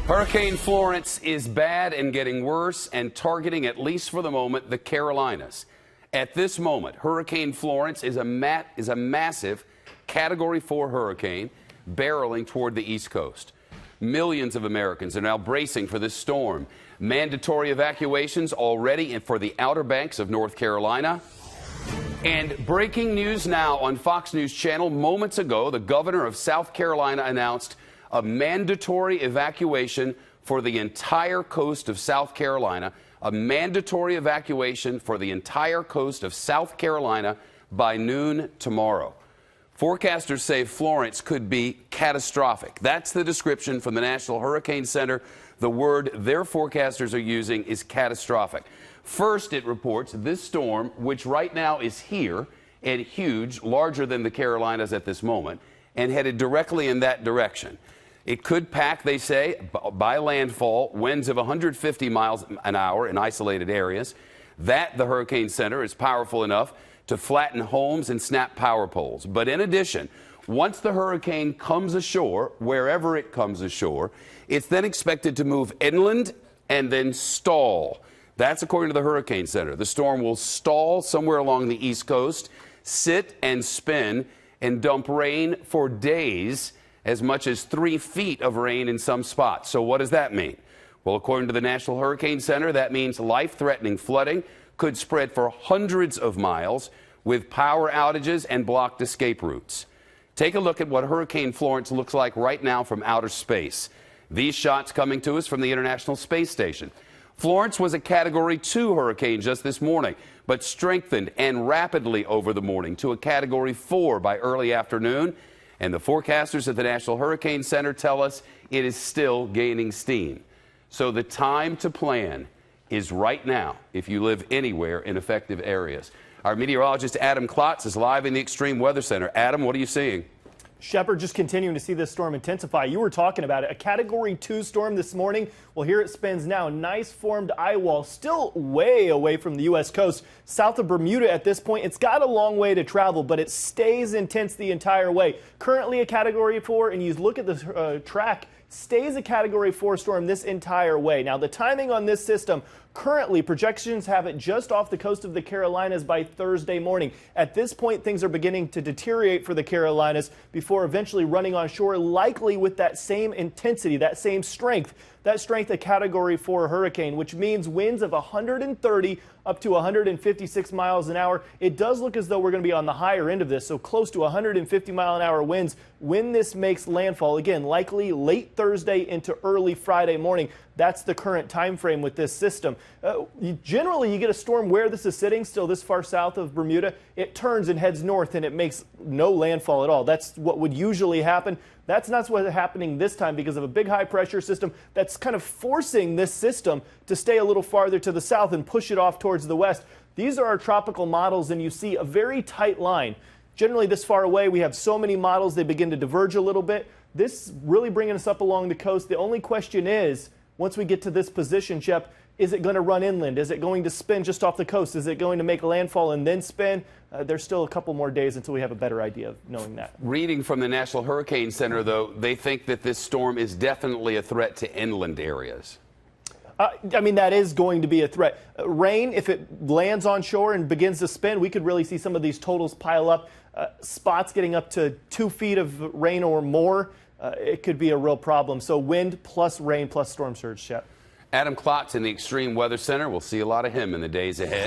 Hurricane Florence is bad and getting worse and targeting, at least for the moment, the Carolinas. At this moment, Hurricane Florence is a massive Category 4 hurricane barreling toward the East Coast. Millions of Americans are now bracing for this storm. Mandatory evacuations already for the Outer Banks of North Carolina. And breaking news now on Fox News Channel. Moments ago, the governor of South Carolina announced a mandatory evacuation for the entire coast of South Carolina. A mandatory evacuation for the entire coast of South Carolina by noon tomorrow. Forecasters say Florence could be catastrophic. That's the description from the National Hurricane Center. The word their forecasters are using is catastrophic. First, it reports this storm, which right now is here and huge, larger than the Carolinas at this moment, and headed directly in that direction. It could pack, they say, by landfall, winds of 150 miles an hour in isolated areas. That, the Hurricane Center, is powerful enough to flatten homes and snap power poles. But in addition, once the hurricane comes ashore, wherever it comes ashore, it's then expected to move inland and then stall. That's according to the Hurricane Center. The storm will stall somewhere along the East Coast, sit and spin, and dump rain for days, as much as 3 feet of rain in some spots. So what does that mean? Well, according to the National Hurricane Center, that means life-threatening flooding could spread for hundreds of miles with power outages and blocked escape routes. Take a look at what Hurricane Florence looks like right now from outer space. These shots coming to us from the International Space Station. Florence was a Category 2 hurricane just this morning, but strengthened and rapidly over the morning to a Category 4 by early afternoon. And the forecasters at the National Hurricane Center tell us it is still gaining steam. So the time to plan is right now if you live anywhere in affected areas. Our meteorologist Adam Klotz is live in the Extreme Weather Center. Adam, what are you seeing? Shepard, just continuing to see this storm intensify. You were talking about it. A Category 2 storm this morning. Well, here it spins now. Nice formed eye wall, still way away from the U.S. coast. South of Bermuda at this point. It's got a long way to travel, but it stays intense the entire way. Currently a Category 4, and you look at the track, stays a Category 4 storm this entire way. Now, the timing on this system, currently projections have it just off the coast of the Carolinas by Thursday morning. At this point, things are beginning to deteriorate for the Carolinas before eventually running on shore, likely with that same intensity, that same strength. That strength, a Category 4 hurricane, which means winds of 130 up to 156 miles an hour. It does look as though we're going to be on the higher end of this, so close to 150 mile an hour winds when this makes landfall. Again, likely late Thursday into early Friday morning. That's the current time frame with this system. Generally, you get a storm where this is sitting, still this far south of Bermuda. It turns and heads north, and it makes no landfall at all. That's what would usually happen. That's not what's happening this time because of a big high-pressure system that's kind of forcing this system to stay a little farther to the south and push it off towards the west. These are our tropical models, and you see a very tight line. Generally, this far away, we have so many models, they begin to diverge a little bit. This really bringing us up along the coast. The only question is, once we get to this position, Shep, is it going to run inland? Is it going to spin just off the coast? Is it going to make landfall and then spin? There's still a couple more days until we have a better idea of knowing that. Reading from the National Hurricane Center, though, they think that this storm is definitely a threat to inland areas. I mean, that is going to be a threat. Rain, if it lands on shore and begins to spin, we could really see some of these totals pile up. Spots getting up to 2 feet of rain or more. It could be a real problem. So wind plus rain plus storm surge, Shep. Adam Klotz in the Extreme Weather Center. We'll see a lot of him in the days ahead.